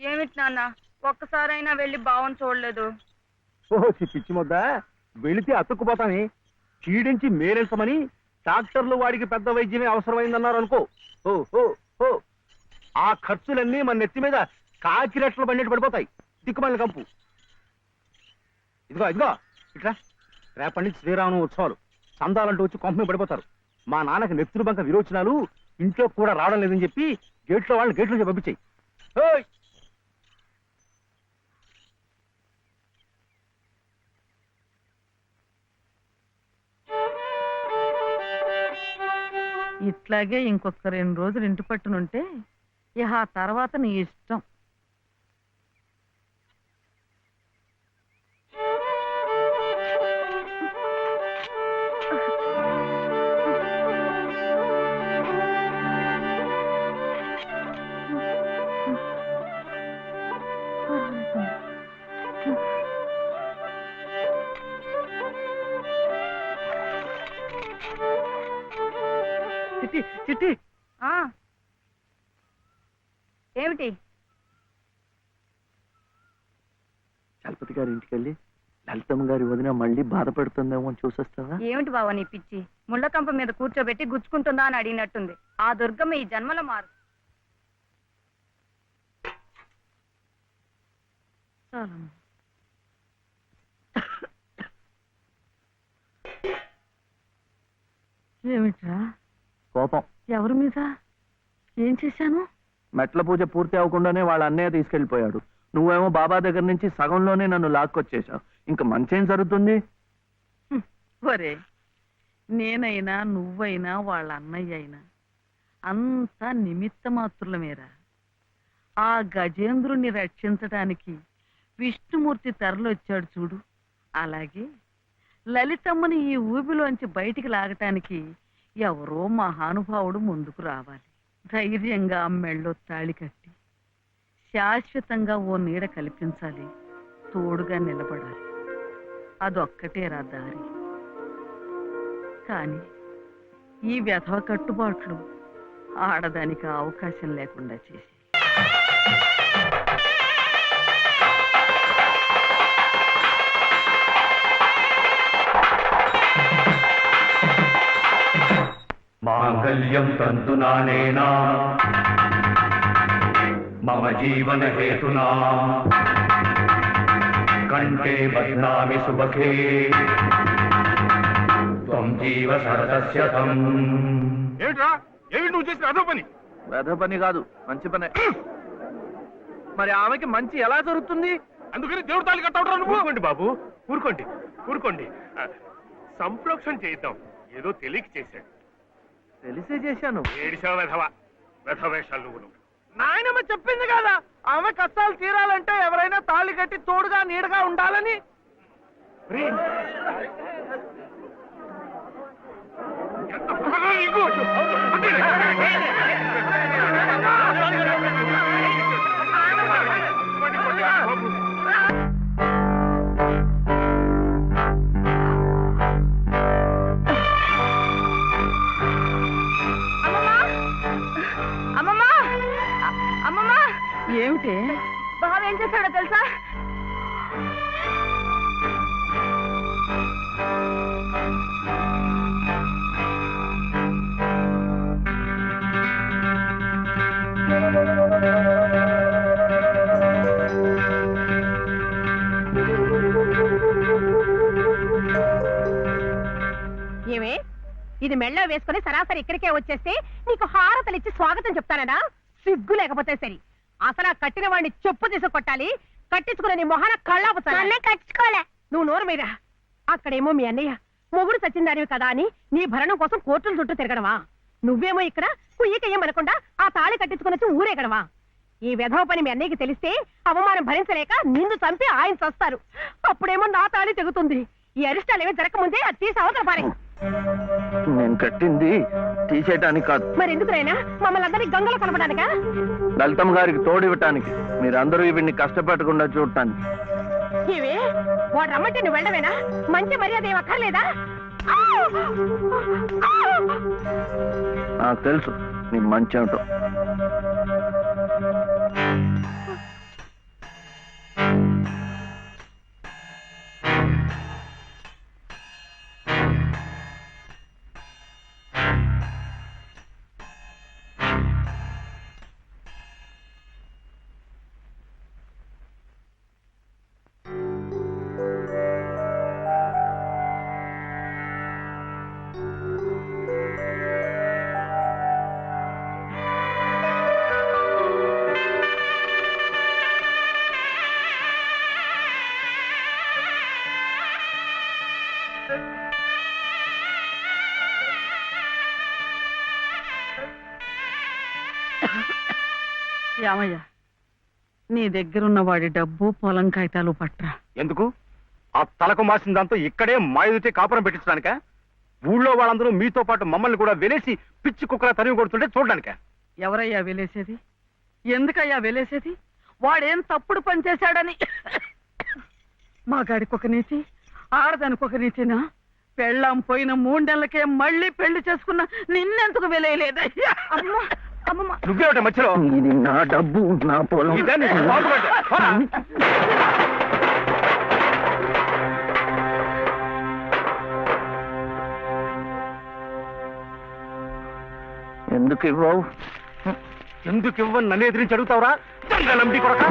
ఏమిటి నాన్న ఒక్కసారైనా వెళ్ళి బావని చూడలేదు? ఓహో పిచ్చి ముద్ద, వెళితే అతుక్కుపోతాని చీడించి మేరెల్సమని డాక్టర్లు వాడికి పెద్ద వైద్యమే అవసరమైందన్నారు అనుకో. ఓ ఓ ఓ ఆ ఖర్చులన్నీ మన నెత్తి మీద కాకి రెట్లు బండెట్టు పడిపోతాయి. దిక్కుమల్లి కంపు. ఇదిగో ఇదిగో ఇట్లా రేపటి నుంచి శ్రీరామనవమి ఉత్సవాలు, చందాలంటూ వచ్చి కొంపమే పడిపోతారు. మా నాన్నకి నెత్తురు బంక విరోచనాలు, ఇంట్లో కూడా రావడం లేదని చెప్పి గేట్లో వాళ్ళని గేట్లో పంపించాయి. ఇట్లాగే ఇంకొక 2 రోజులు ఇంటి పట్టునుంటే ఇక ఆ తర్వాత నీ ఇష్టం. చిట్టి చిట్టి, ఏమిటి? చలపతి గారి ఇంటికి వెళ్ళి లలితమ్మ గారి వదిన మళ్ళీ బాధపడుతుందేమో అని చూసేస్తావా? ఏమిటి బావ నీ పిచ్చి? ముళ్ళకంప మీద కూర్చోబెట్టి గుచ్చుకుంటుందా అని అడిగినట్టుంది. ఆ దుర్గమ్మ ఈ జన్మలో మారు. ఏమిట్రా కోపం. ఎవరి మీద? ఏం చేశాను? మెట్ల పూజ పూర్తి అవ్వకుండానే వాళ్ళ అన్నయ్య తీసుకెళ్లిపోయాడు. నువ్వేమో బాబా దగ్గర నుంచి సగంలోనే నన్ను లాక్కొచ్చేశావు. ఇంకా మంచేం జరుగుతుంది? ఒరే, నేనైనా నువ్వైనా వాళ్ళ అన్నయ్య అయినా అంతా నిమిత్త మాత్రులమేరా. ఆ గజేంద్రుణ్ణి రక్షించటానికి విష్ణుమూర్తి తరలొచ్చాడు చూడు, అలాగే లలితమ్మని ఈ ఊబిలోంచి బయటికి లాగటానికి ఎవరో మహానుభావుడు ముందుకు రావాలి. ధైర్యంగా మెళ్ళో తాళి కట్టి శాశ్వతంగా ఓ నీడ కల్పించాలి, తోడుగా నిలబడాలి. అదొక్కటేరా దారి. కానీ ఈ వ్యధవ కట్టుబాట్లు ఆడదానికి అవకాశం లేకుండా చేసి మాంగళ్యం తంతునానేనా మమ జీవన హేతునా కంఠే బధ్నామి సుభగే త్వం జీవ శరదస్యతం. ఏమిట్రా ఏమిటి నువ్వు చేసిన అదో పని? వెధ పని కాదు, మంచి పనే. మరి ఆమెకి మంచి ఎలా జరుగుతుంది? అందుకని దేవుడు తాళి కట్టవడం నువ్వు. ఊరుకోండి బాబు, ఊరుకోండి ఊరుకోండి. సంప్రోక్షణ చేద్దాం. ఏదో తెలియక చేశాడు. తెలిసే చేశాను. ఏడిసావు వెధవ, వెధవేషాలు నువ్వు. నాయనమ్మ చెప్పింది కదా, ఆమె కష్టాలు తీరాలంటే ఎవరైనా తాళి కట్టి తోడుగా నీడగా ఉండాలని. ఏమిటి? బావ ఏం చేశాడో తెలుసా? ఏమే, ఇది మెళ్ళో వేసుకుని సరాసరి ఇక్కడికే వచ్చేస్తే నీకు హారతలు ఇచ్చి స్వాగతం చెప్తానడా? సిగ్గు లేకపోతే సరి. అసలు ఆ కట్టిన వాడిని చెప్పు తీసు కొట్టాలి. కట్టించుకునే నీ మొహన కళ్ళాపుతానే. కట్టించుకోలే. నువ్వు నోరు మీద. అక్కడేమో మీ అన్నయ్య మొగుడు సచ్చిందానివి కదా అని నీ భరణం కోసం కోర్టుల చుట్టూ తిరగడమా? నువ్వేమో ఇక్కడ కుయ్యకయ్యమనకుండా ఆ తాళి కట్టించుకుని ఊరేగడమా? ఈ వెధవ పని మీ అన్నయ్యకి తెలిస్తే అవమానం భరించలేక నిన్ను చంపి ఆయన చస్తారు. అప్పుడేమో నా తాళి తెగుతుంది. ఈ అరిష్టాలు ఏమీ జరగకముందే అది తీసి అవతల పారే. నేను కట్టింది తీసేయటానికి కాదు. మరి ఎందుకునైనా మమ్మల్ని అందరినీ గంగలో కలపడానికా? లలితమ్మ గారికి తోడివ్వటానికి, మీరందరూ వీడిని కష్టపెట్టకుండా చూడటానికి. ఇవే వాడు రమ్మంటే నువ్వు వెళ్ళవేనా? మంచి మర్యాద ఏం అక్కర్లేదా? నాకు తెలుసు నీ మంచి ఏమిటో. ఏమయ్యా, నీ దగ్గరున్న వాడి డబ్బు పొలం కాగితాలు పట్రా. ఎందుకు? ఆ తలకు మాసిన దాంతో ఇక్కడే మాయుడితే కాపురం పెట్టించడానిక? ఊళ్ళో వాళ్ళందరూ మీతో పాటు మమ్మల్ని కూడా వెలేసి పిచ్చి కుక్కల తరిమి కొడుతుంటే చూడడానిక? ఎవరయ్యా వెలేసేది? ఎందుకయ్యా వెలేసేది? వాడేం తప్పుడు పని చేశాడని మా గాడికొక నీతి, ఆడదానికొక నీతినా? పెళ్ళాం పోయిన 3 నెలలకే మళ్ళీ పెళ్లి చేసుకున్న నిన్నెందుకు వెలేయలేదయ్యా? నువ్వేమిట మధ్యలో? ఇది నా డబ్బు, నా పొలం. ఇదే నీకు బాగుపడ్డా. పోరా. ఎందుకు ఇవ్వవు? ఎందుకు ఇవ్వని నన్ను ఎదిరించి అడుగుతావురా? నంబి కొడక.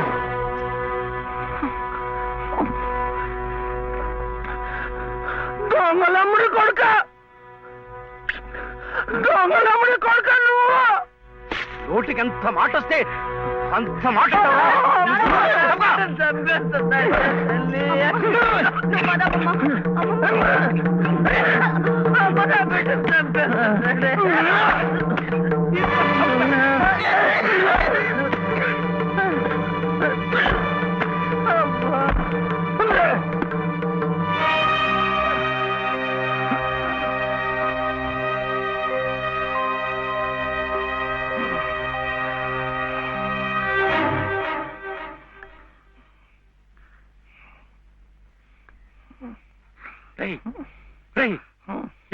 దొంగలమ్ముడి కొడుక, దొంగలమ్ముడి కొడుక నువ్వు! నోటికి ఎంత మాట వస్తే అంత మాట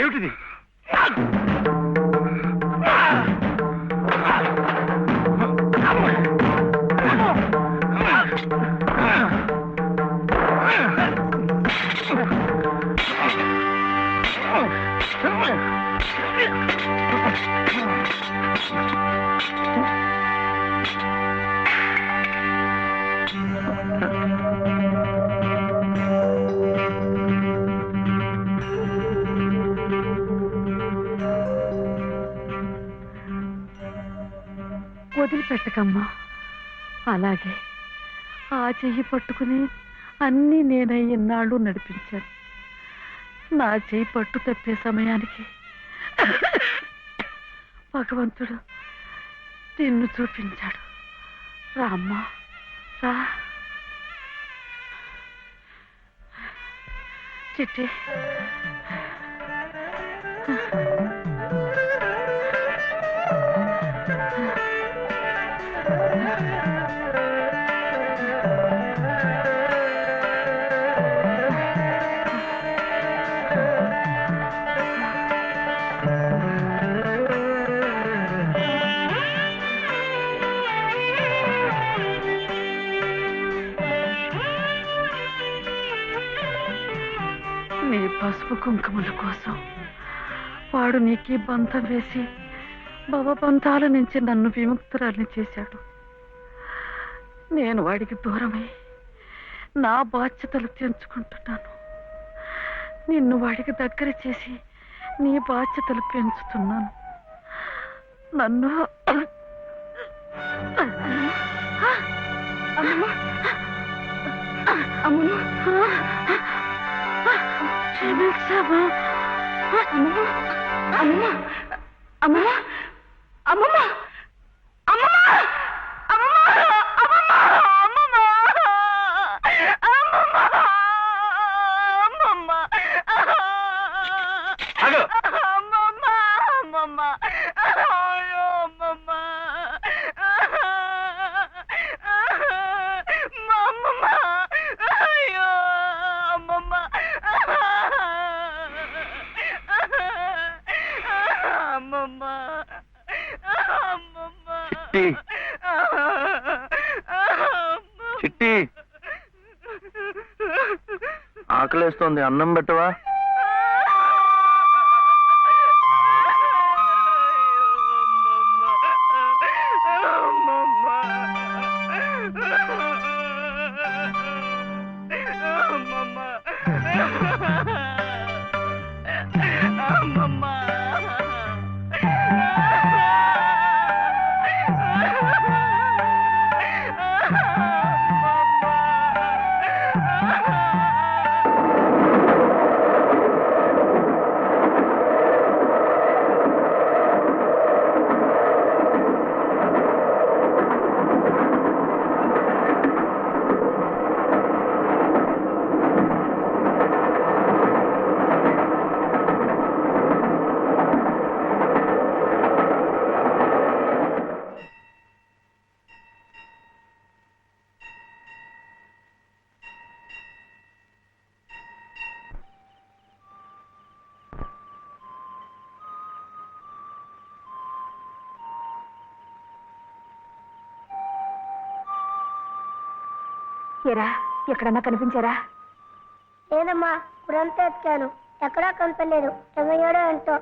ఏమిటిది? వదిలిపెట్టకమ్మా. అలాగే ఆ చెయ్యి పట్టుకుని అన్నీ నేనై ఇన్నాళ్ళు నడిపించాను. నా చెయ్యి పట్టు తప్పే సమయానికి భగవంతుడు నిన్ను చూపించాడు. రామ్మా, రా. చిట్టి, నీ పసుపు కుంకుమల కోసం వాడు నీకు బంధం వేసి భవబంధాల నుంచి నన్ను విముక్తురాల్ని చేశాడు. నేను వాడికి దూరమై నా బాధ్యతలు తెంచుకుంటున్నాను. నిన్ను వాడికి దగ్గర చేసి నీ బాధ్యతలు పెంచుతున్నాను. నన్ను క్షమించమా? చిట్టి, చిట్టి, ఆకలేస్తోంది, అన్నం పెట్టవా? ఏరా ఎక్కడన్నా కనిపించారా? లేదమ్మా, ఇప్పుడంతా ఎత్తాను, ఎక్కడా కనపడలేదు. ఏమయ్యాడో ఏంటో.